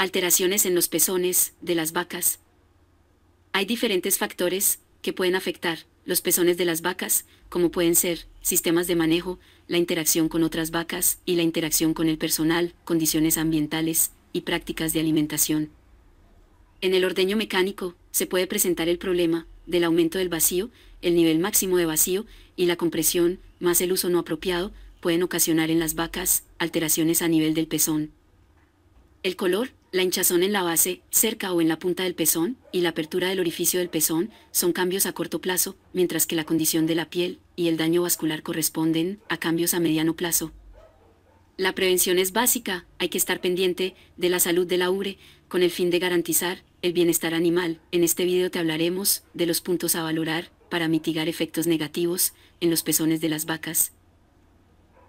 Alteraciones en los pezones de las vacas. Hay diferentes factores que pueden afectar los pezones de las vacas, como pueden ser sistemas de manejo, la interacción con otras vacas y la interacción con el personal, condiciones ambientales y prácticas de alimentación. En el ordeño mecánico se puede presentar el problema del aumento del vacío, el nivel máximo de vacío y la compresión, más el uso no apropiado, pueden ocasionar en las vacas alteraciones a nivel del pezón. El color, la hinchazón en la base, cerca o en la punta del pezón, y la apertura del orificio del pezón son cambios a corto plazo, mientras que la condición de la piel y el daño vascular corresponden a cambios a mediano plazo. La prevención es básica, hay que estar pendiente de la salud de la ubre, con el fin de garantizar el bienestar animal. En este video te hablaremos de los puntos a valorar para mitigar efectos negativos en los pezones de las vacas.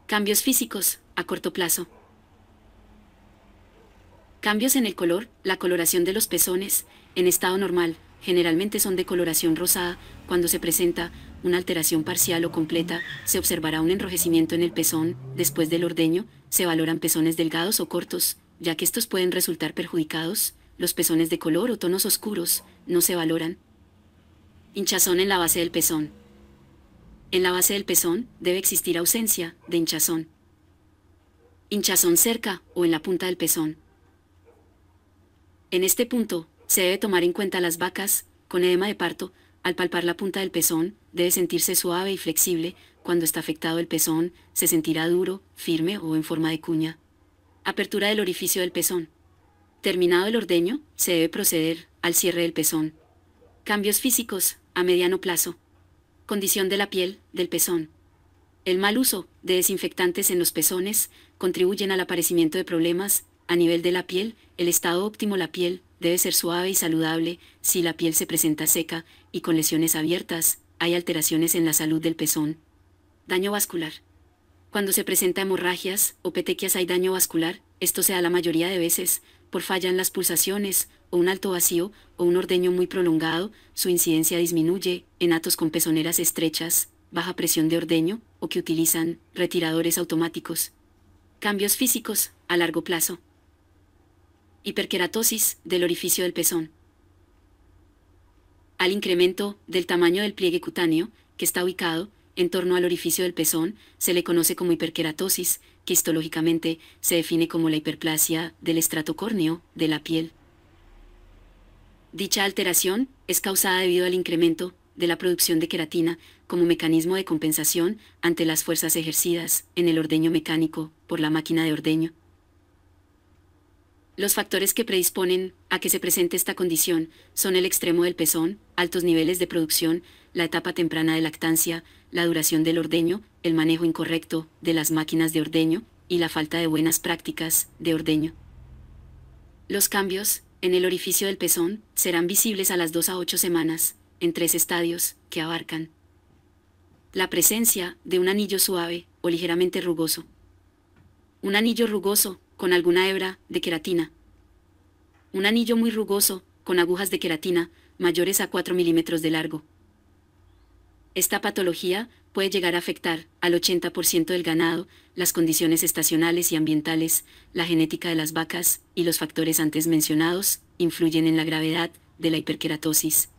Cambios físicos a corto plazo. Cambios en el color, la coloración de los pezones, en estado normal, generalmente son de coloración rosada. Cuando se presenta una alteración parcial o completa, se observará un enrojecimiento en el pezón. Después del ordeño, se valoran pezones delgados o cortos, ya que estos pueden resultar perjudicados. Los pezones de color o tonos oscuros no se valoran. Hinchazón en la base del pezón. En la base del pezón debe existir ausencia de hinchazón. Hinchazón cerca o en la punta del pezón. En este punto, se debe tomar en cuenta las vacas con edema de parto. Al palpar la punta del pezón, debe sentirse suave y flexible. Cuando está afectado el pezón, se sentirá duro, firme o en forma de cuña. Apertura del orificio del pezón. Terminado el ordeño, se debe proceder al cierre del pezón. Cambios físicos a mediano plazo. Condición de la piel del pezón. El mal uso de desinfectantes en los pezones contribuyen al aparecimiento de problemas a nivel de la piel. El estado óptimo, la piel debe ser suave y saludable. Si la piel se presenta seca y con lesiones abiertas, hay alteraciones en la salud del pezón. Daño vascular. Cuando se presenta hemorragias o petequias hay daño vascular. Esto se da la mayoría de veces por falla en las pulsaciones o un alto vacío o un ordeño muy prolongado. Su incidencia disminuye en hatos con pezoneras estrechas, baja presión de ordeño o que utilizan retiradores automáticos. Cambios físicos a largo plazo. Hiperkeratosis del orificio del pezón. Al incremento del tamaño del pliegue cutáneo, que está ubicado en torno al orificio del pezón, se le conoce como hiperkeratosis, que histológicamente se define como la hiperplasia del estrato córneo de la piel. Dicha alteración es causada debido al incremento de la producción de queratina como mecanismo de compensación ante las fuerzas ejercidas en el ordeño mecánico por la máquina de ordeño. Los factores que predisponen a que se presente esta condición son el extremo del pezón, altos niveles de producción, la etapa temprana de lactancia, la duración del ordeño, el manejo incorrecto de las máquinas de ordeño y la falta de buenas prácticas de ordeño. Los cambios en el orificio del pezón serán visibles a las 2 a 8 semanas, en 3 estadios que abarcan la presencia de un anillo suave o ligeramente rugoso, un anillo rugoso con alguna hebra de queratina, un anillo muy rugoso con agujas de queratina mayores a 4 milímetros de largo. Esta patología puede llegar a afectar al 80% del ganado. Las condiciones estacionales y ambientales, la genética de las vacas y los factores antes mencionados influyen en la gravedad de la hiperkeratosis.